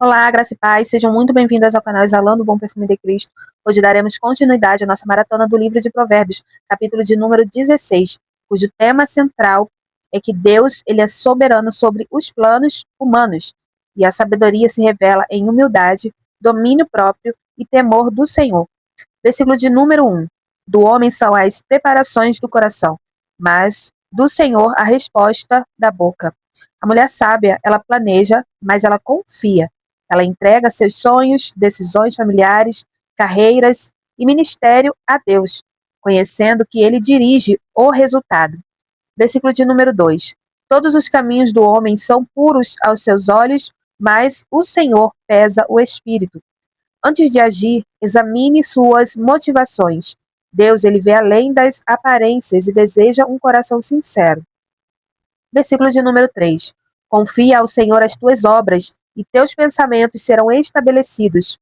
Olá, graça e paz, sejam muito bem-vindas ao canal Exalando o Bom Perfume de Cristo. Hoje daremos continuidade à nossa maratona do livro de Provérbios, capítulo de número 16, cujo tema central é que Deus ele é soberano sobre os planos humanos e a sabedoria se revela em humildade, domínio próprio e temor do Senhor. Versículo de número 1. Do homem são as preparações do coração, mas do Senhor a resposta da boca. A mulher sábia, ela planeja, mas ela confia. Ela entrega seus sonhos, decisões familiares, carreiras e ministério a Deus, conhecendo que ele dirige o resultado. Versículo de número 2. Todos os caminhos do homem são puros aos seus olhos, mas o Senhor pesa o espírito. Antes de agir, examine suas motivações. Deus ele vê além das aparências e deseja um coração sincero. Versículo de número 3. Confia ao Senhor as tuas obras e teus pensamentos serão estabelecidos.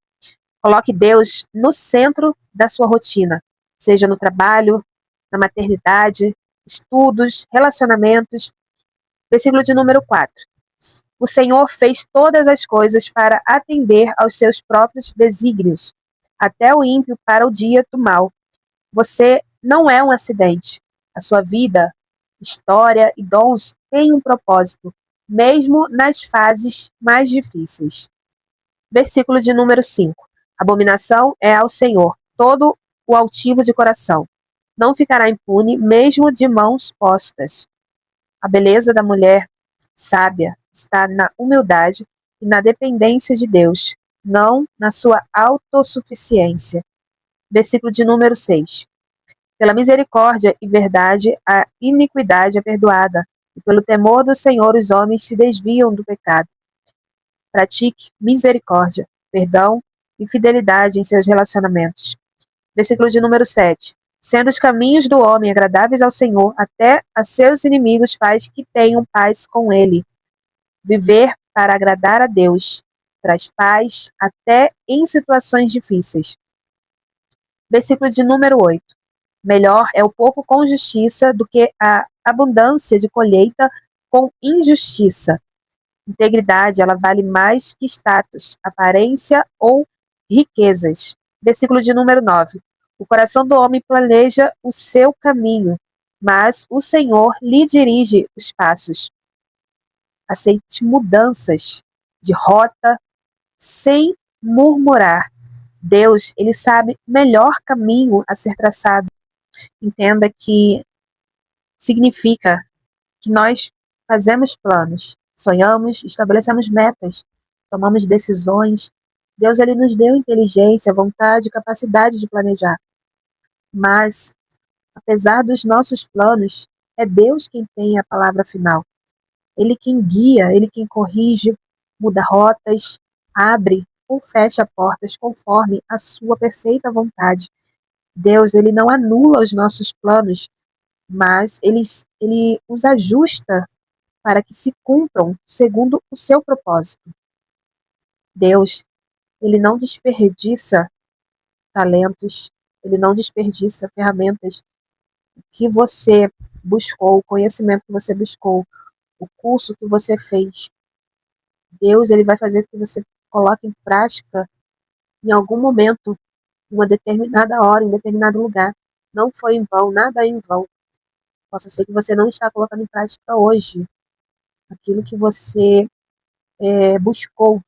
Coloque Deus no centro da sua rotina, seja no trabalho, na maternidade, estudos, relacionamentos. Versículo de número 4. O Senhor fez todas as coisas para atender aos seus próprios desígnios, até o ímpio para o dia do mal. Você não é um acidente. A sua vida, história e dons têm um propósito, mesmo nas fases mais difíceis. Versículo de número 5. Abominação é ao Senhor todo o altivo de coração. Não ficará impune, mesmo de mãos postas. A beleza da mulher sábia está na humildade e na dependência de Deus, não na sua autossuficiência. Versículo de número 6. Pela misericórdia e verdade, a iniquidade é perdoada, e pelo temor do Senhor os homens se desviam do pecado. Pratique misericórdia, perdão e fidelidade em seus relacionamentos. Versículo de número 7. Sendo os caminhos do homem agradáveis ao Senhor, até a seus inimigos faz que tenham paz com ele. Viver para agradar a Deus traz paz até em situações difíceis. Versículo de número 8. Melhor é o pouco com justiça do que a abundância de colheita com injustiça. Integridade, ela vale mais que status, aparência ou riquezas. Versículo de número 9. O coração do homem planeja o seu caminho, mas o Senhor lhe dirige os passos. Aceite mudanças de rota sem murmurar. Deus, ele sabe o melhor caminho a ser traçado. Entenda que significa que nós fazemos planos, sonhamos, estabelecemos metas, tomamos decisões. Deus ele nos deu inteligência, vontade, capacidade de planejar. Mas, apesar dos nossos planos, é Deus quem tem a palavra final. Ele quem guia, ele quem corrige, muda rotas, abre ou fecha portas conforme a sua perfeita vontade. Deus, ele não anula os nossos planos, mas ele os ajusta para que se cumpram segundo o seu propósito. Deus, ele não desperdiça talentos, ele não desperdiça ferramentas que você buscou, o conhecimento que você buscou, o curso que você fez. Deus, ele vai fazer com que você coloque em prática em algum momento, em uma determinada hora, em um determinado lugar. Não foi em vão, nada é em vão. Possa ser que você não está colocando em prática hoje aquilo que você buscou,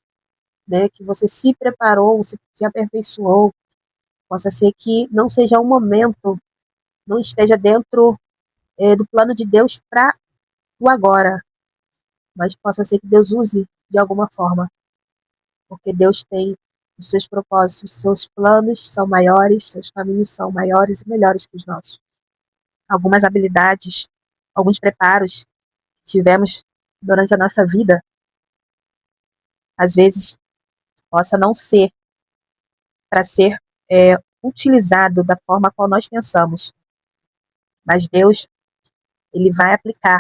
né? Que você se preparou, se aperfeiçoou. Possa ser que não seja um momento, não esteja dentro do plano de Deus para o agora, mas possa ser que Deus use de alguma forma, porque Deus tem os seus propósitos, seus planos são maiores, seus caminhos são maiores e melhores que os nossos. Algumas habilidades, alguns preparos que tivemos durante a nossa vida, às vezes possa não ser para ser utilizado da forma qual nós pensamos, mas Deus ele vai aplicar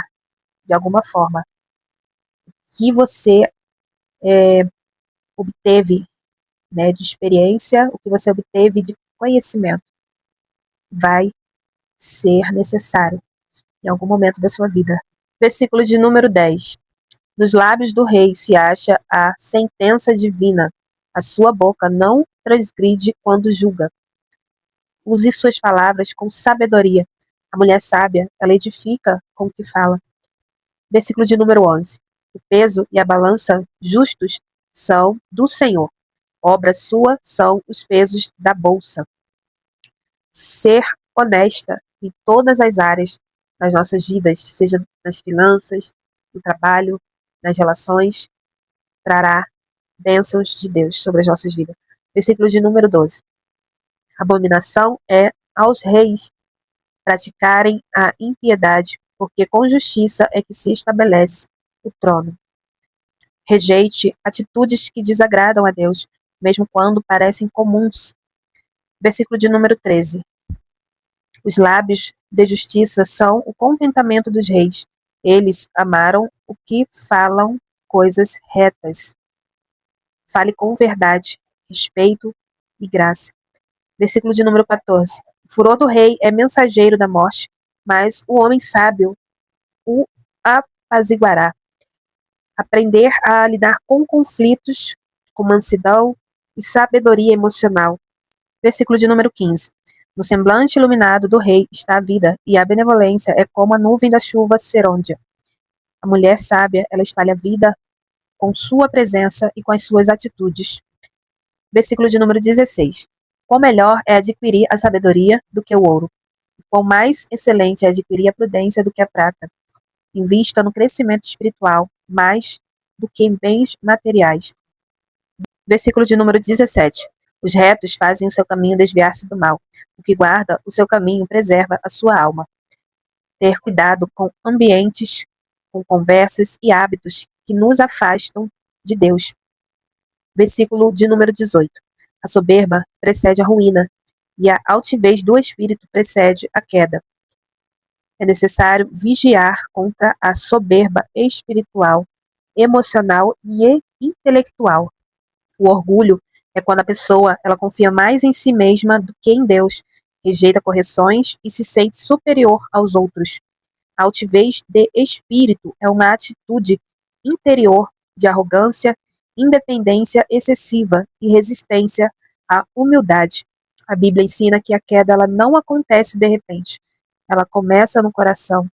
de alguma forma o que você obteve, né, de experiência, o que você obteve de conhecimento, vai ser necessário em algum momento da sua vida. Versículo de número 10. Nos lábios do rei se acha a sentença divina. A sua boca não transgride quando julga. Use suas palavras com sabedoria. A mulher sábia, ela edifica com o que fala. Versículo de número 11. O peso e a balança justos são do Senhor. Obra sua são os pesos da bolsa. Ser honesta em todas as áreas das nossas vidas, seja nas finanças, no trabalho, nas relações, trará bênçãos de Deus sobre as nossas vidas. Versículo de número 12. Abominação é aos reis praticarem a impiedade, porque com justiça é que se estabelece o trono. Rejeite atitudes que desagradam a Deus, mesmo quando parecem comuns. Versículo de número 13. Os lábios de justiça são o contentamento dos reis. Eles amaram o que falam coisas retas. Fale com verdade, respeito e graça. Versículo de número 14. O furor do rei é mensageiro da morte, mas o homem sábio o apaziguará. Aprender a lidar com conflitos com mansidão e sabedoria emocional. Versículo de número 15. No semblante iluminado do rei está a vida, e a benevolência é como a nuvem da chuva serôdia. A mulher sábia, ela espalha vida com sua presença e com as suas atitudes. Versículo de número 16. Quão melhor é adquirir a sabedoria do que o ouro. Quão mais excelente é adquirir a prudência do que a prata. Invista no crescimento espiritual, mais do que em bens materiais. Versículo de número 17. Os retos fazem o seu caminho desviar-se do mal. O que guarda o seu caminho preserva a sua alma. Ter cuidado com ambientes, com conversas e hábitos que nos afastam de Deus. Versículo de número 18. A soberba precede a ruína, e a altivez do espírito precede a queda. É necessário vigiar contra a soberba espiritual, emocional e intelectual. O orgulho é quando a pessoa ela confia mais em si mesma do que em Deus, rejeita correções e se sente superior aos outros. A altivez de espírito é uma atitude interior de arrogância, independência excessiva e resistência à humildade. A Bíblia ensina que a queda ela não acontece de repente. Ela começa no coração,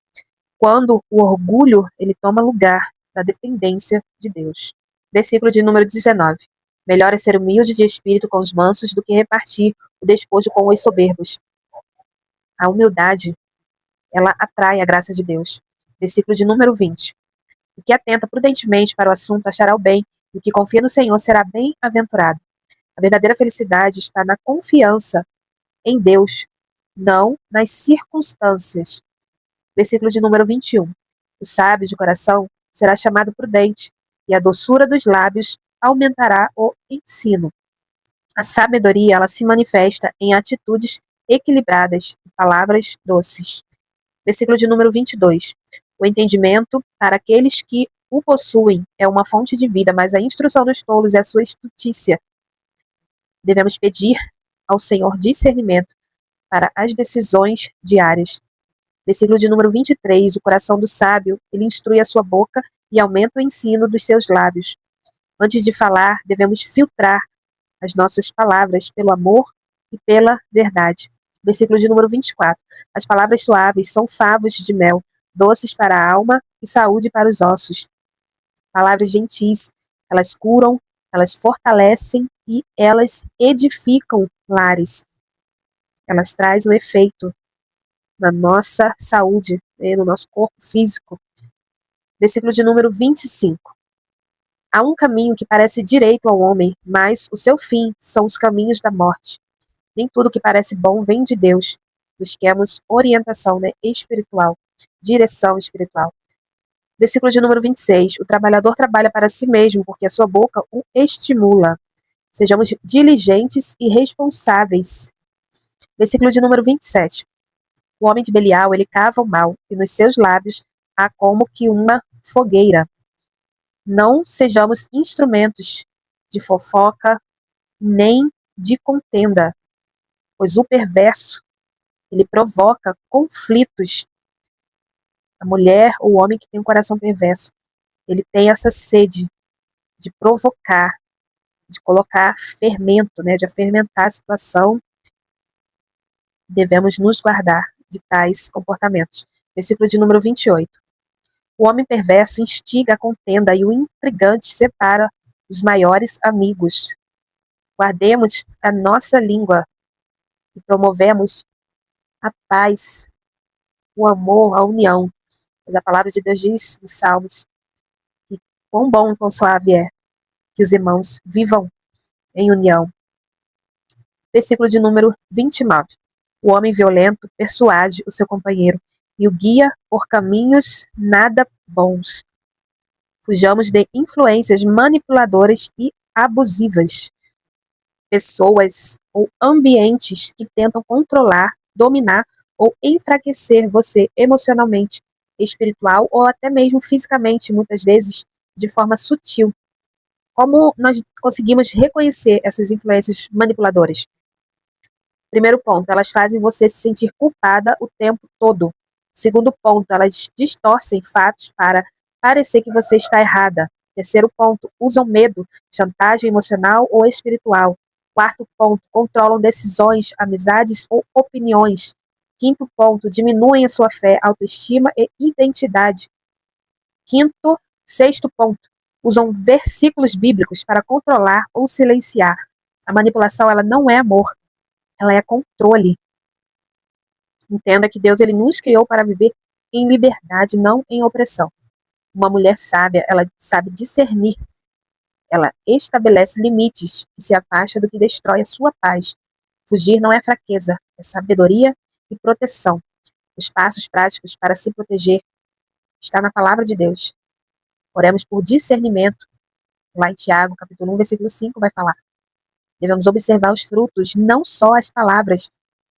quando o orgulho ele toma lugar da dependência de Deus. Versículo de número 19. Melhor é ser humilde de espírito com os mansos do que repartir o despojo com os soberbos. A humildade, ela atrai a graça de Deus. Versículo de número 20. O que atenta prudentemente para o assunto achará o bem, e o que confia no Senhor será bem-aventurado. A verdadeira felicidade está na confiança em Deus, não nas circunstâncias. Versículo de número 21. O sábio de coração será chamado prudente, e a doçura dos lábios aumentará o ensino. A sabedoria, ela se manifesta em atitudes equilibradas e palavras doces. Versículo de número 22. O entendimento, para aqueles que o possuem, é uma fonte de vida, mas a instrução dos tolos é a sua estutícia. Devemos pedir ao Senhor discernimento para as decisões diárias. Versículo de número 23. O coração do sábio, ele instrui a sua boca e aumenta o ensino dos seus lábios. Antes de falar, devemos filtrar as nossas palavras pelo amor e pela verdade. Versículo de número 24. As palavras suaves são favos de mel, doces para a alma e saúde para os ossos. Palavras gentis, elas curam, elas fortalecem e elas edificam lares. Elas trazem um efeito na nossa saúde, no nosso corpo físico. Versículo de número 25. Há um caminho que parece direito ao homem, mas o seu fim são os caminhos da morte. Nem tudo que parece bom vem de Deus. Busquemos orientação, espiritual, direção espiritual. Versículo de número 26. O trabalhador trabalha para si mesmo, porque a sua boca o estimula. Sejamos diligentes e responsáveis. Versículo de número 27. O homem de Belial, ele cava o mal, e nos seus lábios há como que uma fogueira. Não sejamos instrumentos de fofoca, nem de contenda, pois o perverso, ele provoca conflitos. A mulher ou o homem que tem um coração perverso, ele tem essa sede de provocar, de colocar fermento, né, de fermentar a situação. Devemos nos guardar de tais comportamentos. Versículo de número 28. O homem perverso instiga a contenda e o intrigante separa os maiores amigos. Guardemos a nossa língua e promovemos a paz, o amor, a união. Mas a palavra de Deus diz nos Salmos que quão bom e quão suave é que os irmãos vivam em união. Versículo de número 29. O homem violento persuade o seu companheiro e o guia por caminhos nada bons. Fujamos de influências manipuladoras e abusivas. Pessoas ou ambientes que tentam controlar, dominar ou enfraquecer você emocionalmente, espiritual ou até mesmo fisicamente, muitas vezes de forma sutil. Como nós conseguimos reconhecer essas influências manipuladoras? Primeiro ponto, elas fazem você se sentir culpada o tempo todo. Segundo ponto, elas distorcem fatos para parecer que você está errada. Terceiro ponto, usam medo, chantagem emocional ou espiritual. Quarto ponto, controlam decisões, amizades ou opiniões. Quinto ponto, diminuem a sua fé, autoestima e identidade. Sexto ponto, usam versículos bíblicos para controlar ou silenciar. A manipulação, ela não é amor, ela é controle. Entenda que Deus ele nos criou para viver em liberdade, não em opressão. Uma mulher sábia, ela sabe discernir. Ela estabelece limites e se afasta do que destrói a sua paz. Fugir não é fraqueza, é sabedoria e proteção. Os passos práticos para se proteger está na palavra de Deus. Oremos por discernimento. Lá em Tiago, capítulo 1, versículo 5, vai falar. Devemos observar os frutos, não só as palavras,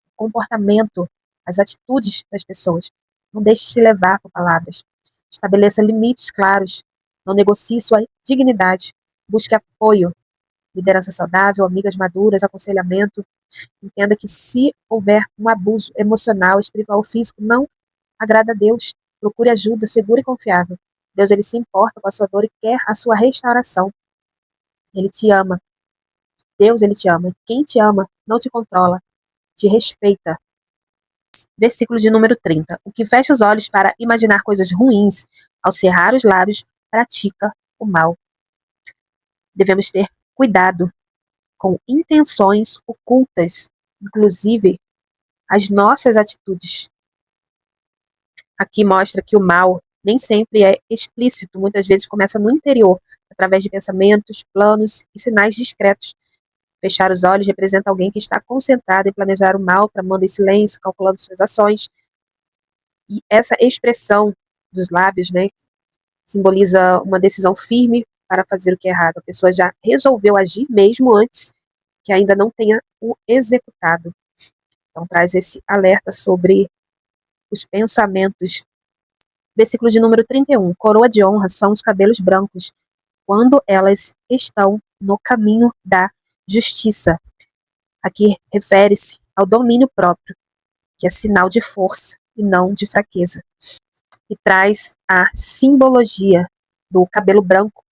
o comportamento, as atitudes das pessoas. Não deixe se levar por palavras. Estabeleça limites claros. Não negocie sua dignidade. Busque apoio, liderança saudável, amigas maduras, aconselhamento. Entenda que se houver um abuso emocional, espiritual ou físico, não agrada a Deus. Procure ajuda segura e confiável. Deus ele se importa com a sua dor e quer a sua restauração. Ele te ama. Deus ele te ama. Quem te ama não te controla, te respeita. Versículo de número 30. O que fecha os olhos para imaginar coisas ruins, ao cerrar os lábios, pratica o mal. Devemos ter cuidado com intenções ocultas, inclusive as nossas atitudes. Aqui mostra que o mal nem sempre é explícito, muitas vezes começa no interior, através de pensamentos, planos e sinais discretos. Fechar os olhos representa alguém que está concentrado em planejar o mal, tramando em silêncio, calculando suas ações. E essa expressão dos lábios, né, simboliza uma decisão firme para fazer o que é errado. A pessoa já resolveu agir mesmo antes que ainda não tenha o executado. Então traz esse alerta sobre os pensamentos. Versículo de número 31. Coroa de honra são os cabelos brancos, quando elas estão no caminho da justiça. Aqui refere-se ao domínio próprio, que é sinal de força e não de fraqueza. E traz a simbologia do cabelo branco,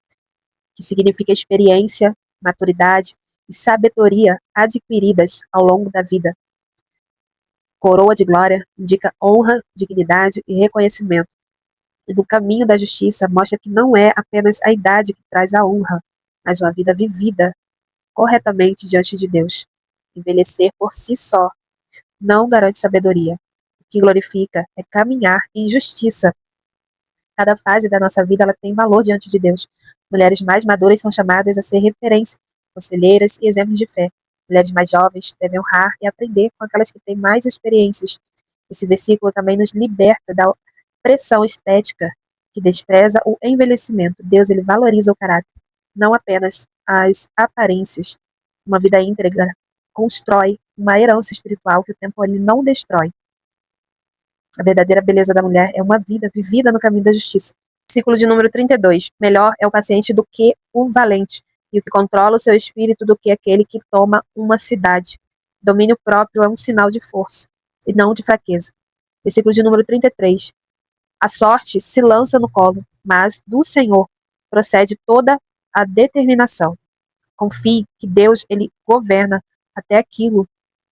que significa experiência, maturidade e sabedoria adquiridas ao longo da vida. Coroa de glória indica honra, dignidade e reconhecimento. E no caminho da justiça mostra que não é apenas a idade que traz a honra, mas uma vida vivida corretamente diante de Deus. Envelhecer por si só não garante sabedoria. O que glorifica é caminhar em justiça. Cada fase da nossa vida ela tem valor diante de Deus. Mulheres mais maduras são chamadas a ser referência, conselheiras e exemplos de fé. Mulheres mais jovens devem honrar e aprender com aquelas que têm mais experiências. Esse versículo também nos liberta da pressão estética que despreza o envelhecimento. Deus ele valoriza o caráter, não apenas as aparências. Uma vida íntegra constrói uma herança espiritual que o tempo ele não destrói. A verdadeira beleza da mulher é uma vida vivida no caminho da justiça. Versículo de número 32. Melhor é o paciente do que o valente, e o que controla o seu espírito do que aquele que toma uma cidade. Domínio próprio é um sinal de força, e não de fraqueza. Versículo de número 33. A sorte se lança no colo, mas do Senhor procede toda a determinação. Confie que Deus, ele governa até aquilo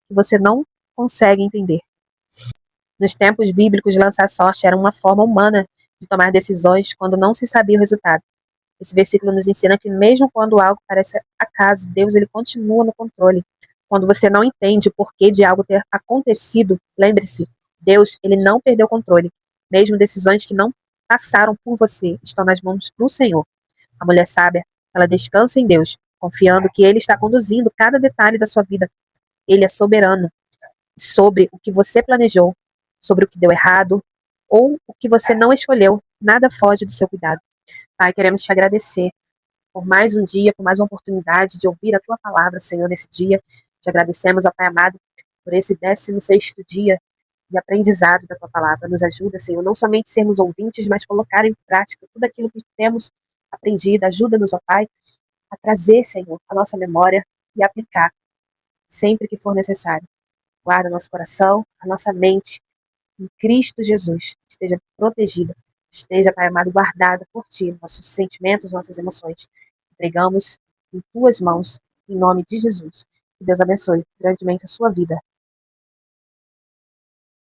que você não consegue entender. Nos tempos bíblicos, lançar sorte era uma forma humana de tomar decisões quando não se sabia o resultado. Esse versículo nos ensina que mesmo quando algo parece acaso, Deus ele continua no controle. Quando você não entende o porquê de algo ter acontecido, lembre-se, Deus ele não perdeu o controle. Mesmo decisões que não passaram por você estão nas mãos do Senhor. A mulher sábia, ela descansa em Deus, confiando que Ele está conduzindo cada detalhe da sua vida. Ele é soberano sobre o que você planejou, sobre o que deu errado ou o que você não escolheu. Nada foge do seu cuidado. Pai, queremos te agradecer por mais um dia, por mais uma oportunidade de ouvir a tua palavra, Senhor, nesse dia. Te agradecemos, ó Pai amado, por esse 16º dia de aprendizado da tua palavra. Nos ajuda, Senhor, não somente sermos ouvintes, mas colocar em prática tudo aquilo que temos aprendido. Ajuda-nos, ó Pai, a trazer, Senhor, a nossa memória e aplicar sempre que for necessário. Guarda nosso coração, a nossa mente, em Cristo Jesus, esteja protegida, esteja, Pai amado, guardada por Ti, nossos sentimentos, nossas emoções. Entregamos em Tuas mãos, em nome de Jesus. Que Deus abençoe grandemente a sua vida.